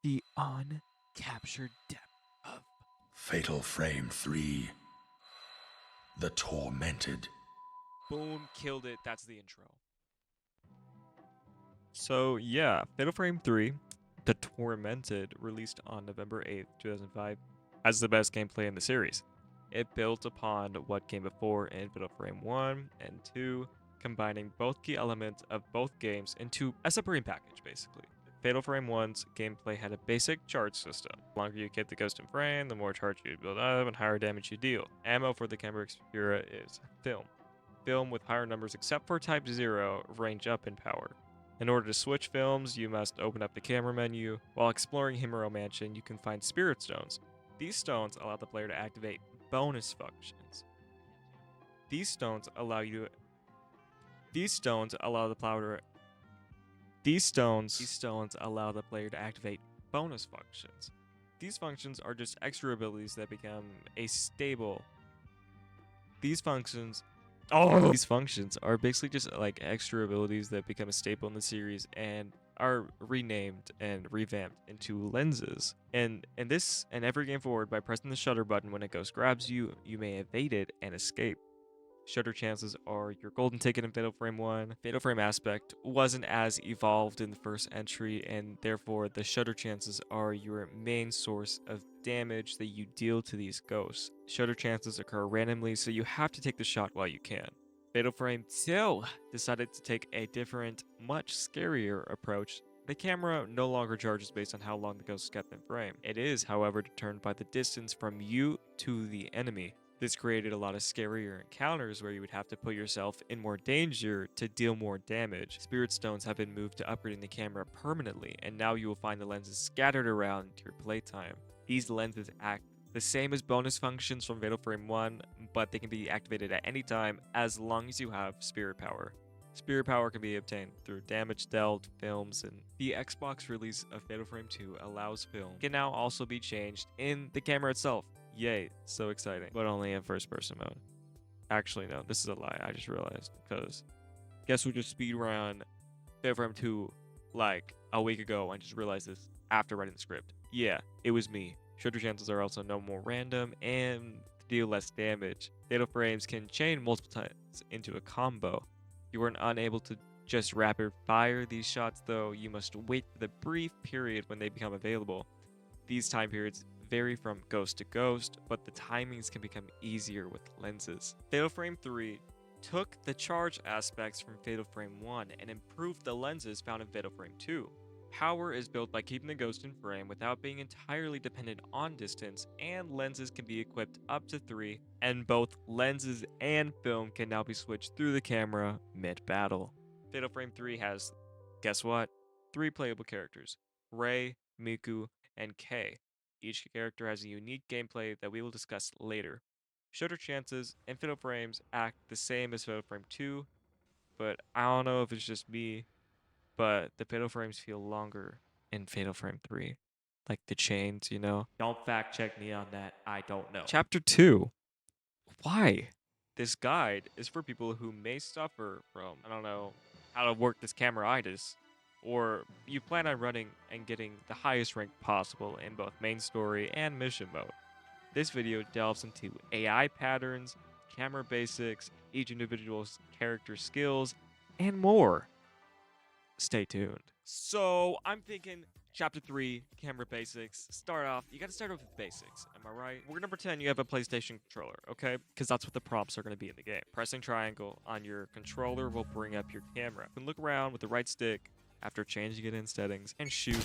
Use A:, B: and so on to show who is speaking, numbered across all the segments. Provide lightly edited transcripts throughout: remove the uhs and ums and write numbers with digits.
A: The uncaptured depth of
B: Fatal Frame 3. The Tormented.
A: boom, killed it. That's the intro. So yeah, Fatal Frame 3, The Tormented, released on November 8th, 2005, has the best gameplay in the series. It built upon what came before in Fatal Frame 1 and 2, combining both key elements of both games into a separate package, basically. Fatal Frame 1's gameplay had a basic charge system. The longer you keep the ghost in frame, the more charge you build up and higher damage you deal. Ammo for the camera Xperia is film. Film with higher numbers except for Type 0 range up in power. In order to switch films, you must open up the camera menu. While exploring Himuro Mansion, you can find Spirit Stones. These stones allow the player to activate bonus functions. These stones allow the player to activate bonus functions. These functions are just extra abilities that become a stable. These functions are basically just like extra abilities that become a staple in the series and are renamed and revamped into lenses. And in every game forward, by pressing the shutter button when a ghost grabs you, you may evade it and escape. Shutter chances are your golden ticket in Fatal Frame 1. Fatal Frame aspect wasn't as evolved in the first entry, and therefore the shutter chances are your main source of damage that you deal to these ghosts. Shutter chances occur randomly, so you have to take the shot while you can. Fatal Frame 2 decided to take a different, much scarier approach. The camera no longer charges based on how long the ghost is kept in frame. It is, however, determined by the distance from you to the enemy. This created a lot of scarier encounters where you would have to put yourself in more danger to deal more damage. Spirit Stones have been moved to upgrading the camera permanently, and now you will find the lenses scattered around your playtime. These lenses act the same as bonus functions from Fatal Frame 1, but they can be activated at any time as long as you have Spirit Power. Spirit Power can be obtained through damage dealt, films, and the Xbox release of Fatal Frame 2 allows film can now also be changed in the camera itself. Yay, so exciting, but only in first person mode. Actually, no, this is a lie, I just realized, because guess who just speedrun Fatal Frame 2 like a week ago and just realized this after writing the script? Yeah, it was me. Shutter chances are also no more random and deal less damage. Fatal Frames can chain multiple times into a combo. You are unable to just rapid fire these shots though, you must wait for the brief period when they become available. These time periods vary from ghost to ghost, but the timings can become easier with lenses. Fatal Frame 3 took the charge aspects from Fatal Frame 1 and improved the lenses found in Fatal Frame 2. Power is built by keeping the ghost in frame without being entirely dependent on distance, and lenses can be equipped up to 3, and both lenses and film can now be switched through the camera mid-battle. Fatal Frame 3 has, guess what? 3 playable characters, Rei, Miku, and Kei. Each character has a unique gameplay that we will discuss later. Shutter chances and Fatal Frames act the same as Fatal Frame 2, but I don't know if it's just me, but the Fatal Frames feel longer in Fatal Frame 3. Like the chains, you know? Don't fact check me on that, I don't know. Chapter 2. Why? This guide is for people who may suffer from, I don't know, how to work this camera-itis, or you plan on running and getting the highest rank possible in both main story and mission mode. This video delves into AI patterns, camera basics, each individual's character skills, and more. Stay tuned. So I'm thinking chapter 3, camera basics. You gotta start off with basics, am I right? We're gonna pretend you have a PlayStation controller, okay? Because that's what the prompts are gonna be in the game. Pressing triangle on your controller will bring up your camera. You can look around with the right stick after changing it in settings and shoot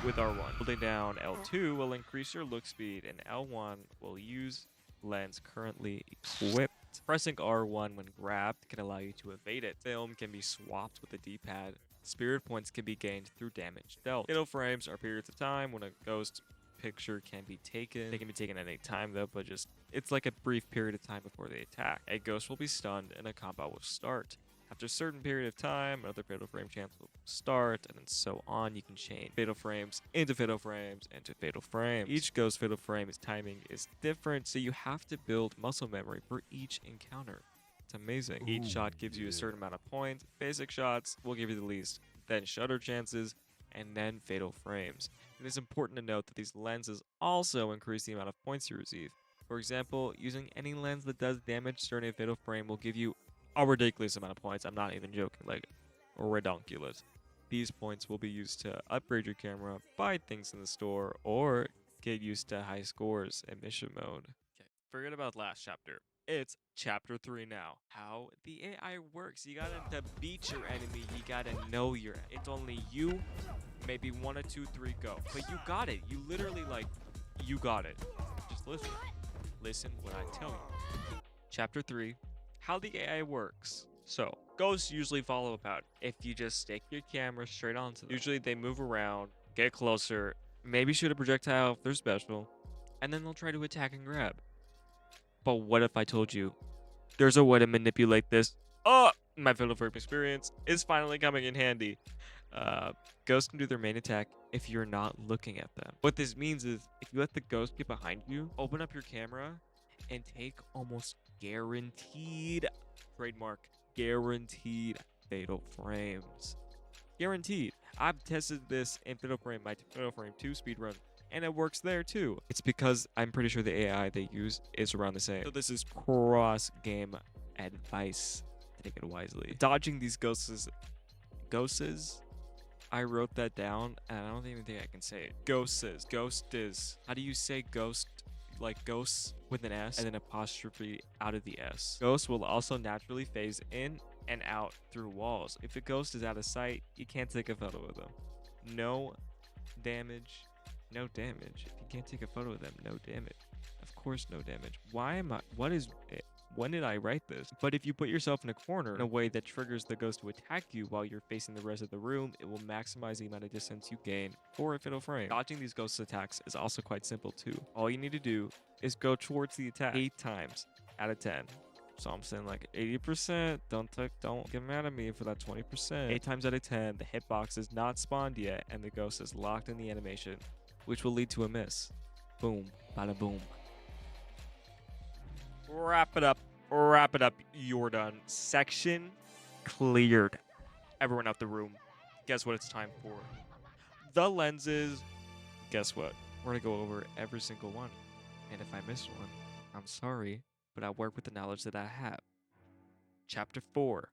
A: with R1. Holding down L2 will increase your look speed, and L1 will use lens currently equipped. Pressing R1 when grabbed can allow you to evade it. Film can be swapped with the D-pad. Spirit points can be gained through damage dealt. Fatal frames are periods of time when a ghost picture can be taken. They can be taken at any time though, but it's like a brief period of time before they attack. A ghost will be stunned and a combat will start. After a certain period of time, another fatal frame chance will start, and then so on. You can chain fatal frames into fatal frames into fatal frames. Each ghost fatal frame's timing is different, so you have to build muscle memory for each encounter. It's amazing. Each shot gives you a certain amount of points. Basic shots will give you the least. Then shutter chances and then fatal frames. It is important to note that these lenses also increase the amount of points you receive. For example, using any lens that does damage during a fatal frame will give you a ridiculous amount of points. I'm not even joking, like redonkulous. These points will be used to upgrade your camera, buy things in the store, or get used to high scores in mission mode. Okay, forget about last chapter. It's chapter 3 now. How the AI works. You gotta to beat your enemy, you gotta know your it's only you, maybe 1 or 2, 3 go. But you got it. You literally you got it. Just listen. Listen when I tell you. Chapter 3, how the AI works. So, ghosts usually follow about if you just stick your camera straight onto them. Usually they move around, get closer, maybe shoot a projectile if they're special, and then they'll try to attack and grab. But what if I told you there's a way to manipulate this? Oh, my fatal frame experience is finally coming in handy. Ghosts can do their main attack if you're not looking at them. What this means is if you let the ghost get behind you, open up your camera, and take almost guaranteed, trademark, guaranteed fatal frames. Guaranteed. I've tested this in Fatal Frame, my Fatal Frame 2 speedrun, and it works there too. It's because I'm pretty sure the AI they use is around the same. So this is cross-game advice. Take it wisely. Dodging these ghosts. I wrote that down, and I don't even think I can say it. Ghost is. How do you say ghost? Like ghosts with an S and an apostrophe out of the S. Ghosts will also naturally phase in and out through walls. If a ghost is out of sight, you can't take a photo of them. No damage. No damage. If you can't take a photo of them, no damage. Of course, no damage. Why am I? What is it? When did I write this? But if you put yourself in a corner in a way that triggers the ghost to attack you while you're facing the rest of the room, it will maximize the amount of distance you gain for a fatal frame. Dodging these ghost attacks is also quite simple too. All you need to do is go towards the attack 8 times out of 10. So I'm saying like 80%. Don't get mad at me for that 20%. 8 times out of 10, the hitbox is not spawned yet, and the ghost is locked in the animation, which will lead to a miss. Boom, bada boom. Wrap it up. You're done. Section cleared. Everyone out the room. Guess what it's time for? The lenses. Guess what? We're gonna go over every single one. And if I missed one, I'm sorry, but I work with the knowledge that I have. Chapter 4.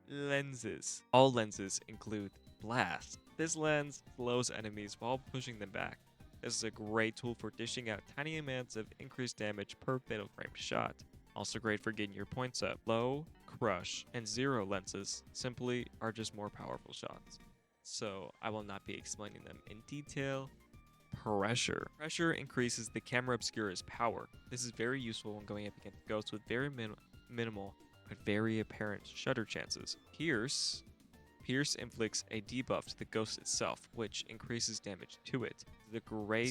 A: Lenses. All lenses include blast. This lens slows enemies while pushing them back. This is a great tool for dishing out tiny amounts of increased damage per fatal frame shot. Also great for getting your points up. Low, crush, and zero lenses simply are just more powerful shots. So I will not be explaining them in detail. Pressure. Pressure increases the camera obscura's power. This is very useful when going up against ghosts with very minimal but very apparent shutter chances. Pierce inflicts a debuff to the ghost itself, which increases damage to it. This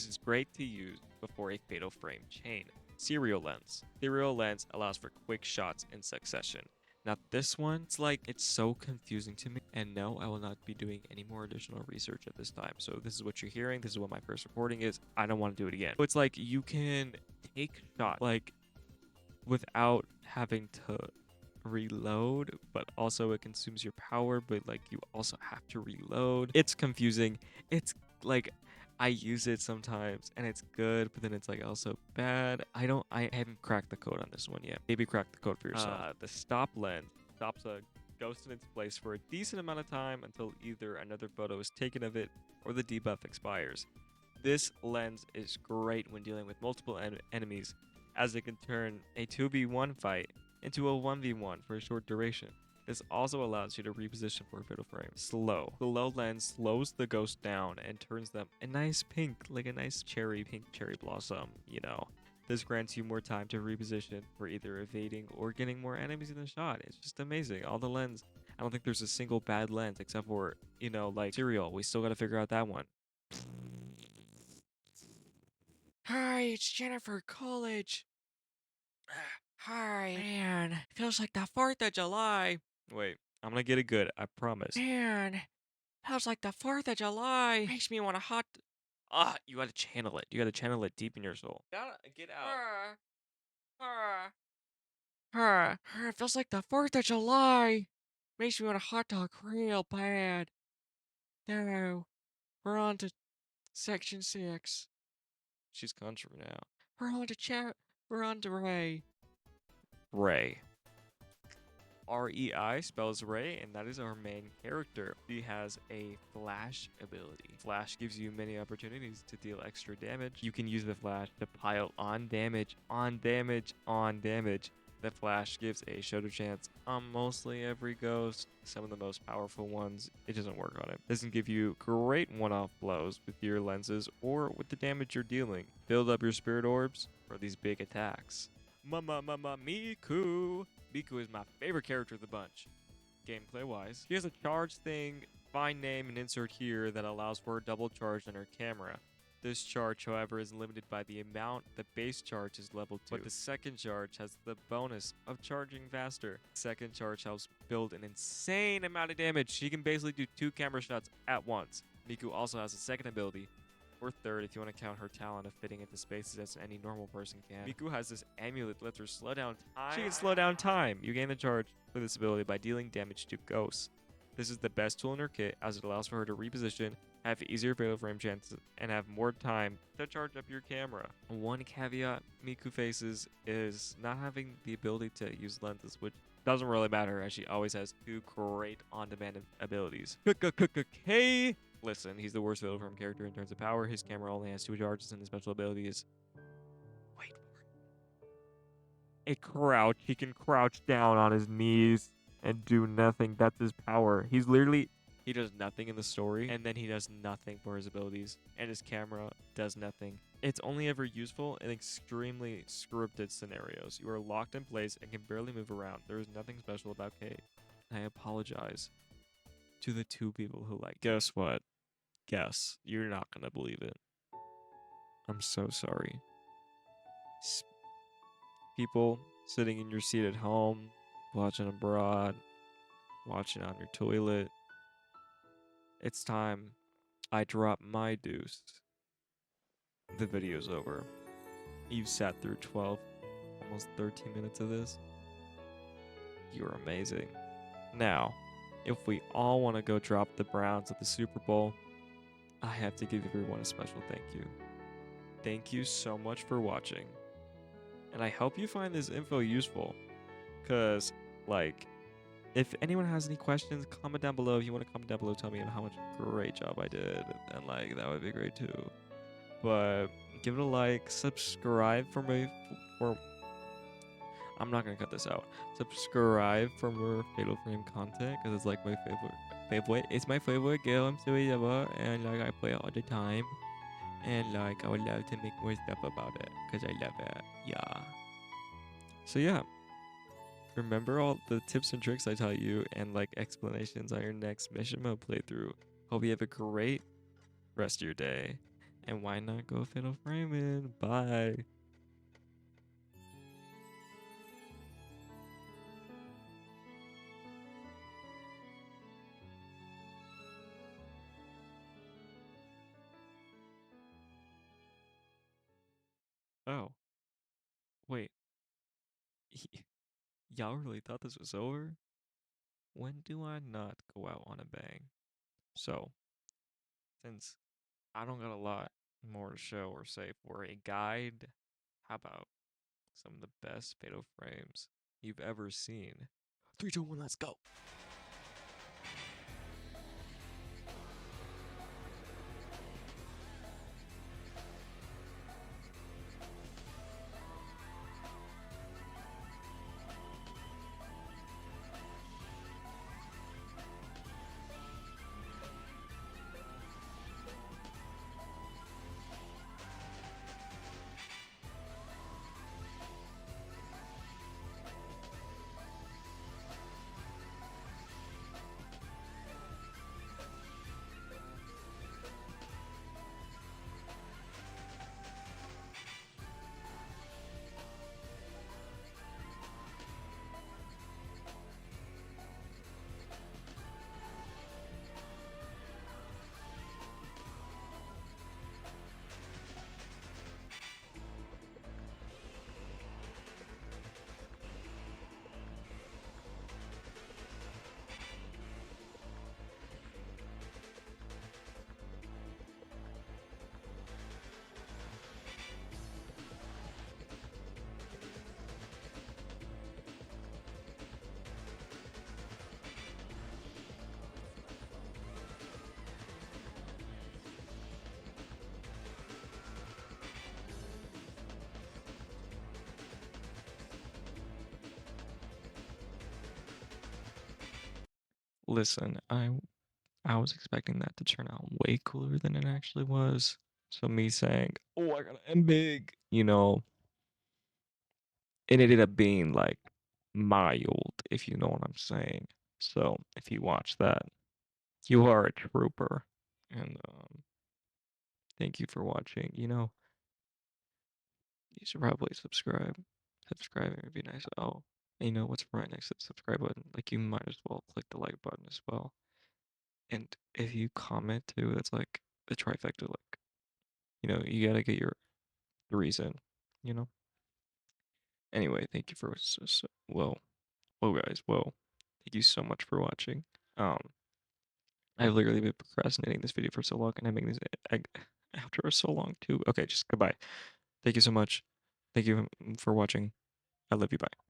A: is great to use before a fatal frame chain. Serial lens. Serial lens allows for quick shots in succession. Now this one, it's so confusing to me. And no, I will not be doing any more additional research at this time. So this is what you're hearing. This is what my first recording is. I don't want to do it again. So it's like you can take shots without having to reload, but also it consumes your power, but you also have to reload. It's confusing. It's I use it sometimes and it's good, but then it's also bad. I haven't cracked the code on this one yet. Maybe crack the code for yourself. The stop lens stops a ghost in its place for a decent amount of time until either another photo is taken of it or the debuff expires. This lens is great when dealing with multiple enemies, as it can turn a 2v1 fight into a 1v1 for a short duration. This also allows you to reposition for a fatal frame. Slow. The low lens slows the ghost down and turns them a nice pink, like a nice pink cherry blossom, This grants you more time to reposition for either evading or getting more enemies in the shot. It's just amazing. All the lens, I don't think there's a single bad lens except for, Serial. We still gotta figure out that one. Hi, it's Jennifer Coolidge. Hi. Man, feels like the 4th of July. Wait, I'm gonna get it good, I promise. Man, feels like the 4th of July. Makes me want to hot. You gotta channel it. You gotta channel it deep in your soul. Get out. It feels like the 4th of July. Makes me want a hot dog real bad. No. We're on to section 6. She's country now. We're on to chat. We're on to Ray. Ray. Rei spells Ray, and that is our main character. He has a flash ability. Flash gives you many opportunities to deal extra damage. You can use the flash to pile on damage, on damage, on damage. The flash gives a shoulder chance on mostly every ghost. Some of the most powerful ones, it doesn't work on it. This can give you great one-off blows with your lenses or with the damage you're dealing. Build up your spirit orbs for these big attacks. Miku. Miku is my favorite character of the bunch. Gameplay wise, she has a charge thing, find name and insert here, that allows for a double charge on her camera. This charge, however, is limited by the amount the base charge is level 2, but the second charge has the bonus of charging faster. Second charge helps build an insane amount of damage. She can basically do 2 camera shots at once. Miku also has a second ability, or third if you want to count her talent of fitting into spaces as any normal person can. Miku has this amulet that lets her slow down time. She can slow down time. You gain the charge with this ability by dealing damage to ghosts. This is the best tool in her kit as it allows for her to reposition, have easier fatal frame chances, and have more time to charge up your camera. One caveat Miku faces is not having the ability to use lenses, which doesn't really matter as she always has 2 great on-demand abilities. Hey! Listen, he's the worst fatal frame character in terms of power. His camera only has 2 charges, and his special ability is... Wait for it. A crouch. He can crouch down on his knees and do nothing. That's his power. He's literally... He does nothing in the story, and then he does nothing for his abilities, and his camera does nothing. It's only ever useful in extremely scripted scenarios. You are locked in place and can barely move around. There is nothing special about Kate. I apologize to the 2 people who like. Guess what? Guess. You're not gonna believe it. I'm so sorry. People sitting in your seat at home, watching abroad, watching on your toilet. It's time I drop my deuce. The video's over. You've sat through 12, almost 13 minutes of this. You're amazing. Now, if we all want to go drop the Browns at the Super Bowl, I have to give everyone a special thank you. Thank you so much for watching. And I hope you find this info useful. Because, like, if anyone has any questions, comment down below. If you want to comment down below, tell me how much great job I did. And, like, that would be great too. But give it a like, subscribe for me. I'm not going to cut this out. Subscribe for more Fatal Frame content because it's like my favorite. It's my favorite game series ever. And, like, I play it all the time. And, like, I would love to make more stuff about it because I love it. Yeah. So, yeah. Remember all the tips and tricks I taught you and, like, explanations on your next mission mode playthrough. Hope you have a great rest of your day. And why not go Fatal Framing? Bye. Oh. Wait. Y'all really thought this was over? When do I not go out on a bang? So, since I don't got a lot more to show or say for a guide, how about some of the best Fatal Frames you've ever seen? 3, 2, 1, let's go! listen, I was expecting that to turn out way cooler than it actually was. So me saying, "Oh, I gotta end big," it ended up being like mild, if you know what I'm saying. So if you watch that, you are a trooper, and thank you for watching. You should probably subscribe. Subscribing would be nice. Oh, and you know what's right next to the subscribe button? Like you might as well click the like button as well. And if you comment too, that's like the trifecta. Like you gotta get your threes in. You know. Anyway, thank you for whoa guys, whoa. Thank you so much for watching. Um, I've literally been procrastinating this video for so long, and I'm making this after so long too. Okay, just goodbye. Thank you so much. Thank you for watching. I love you. Bye.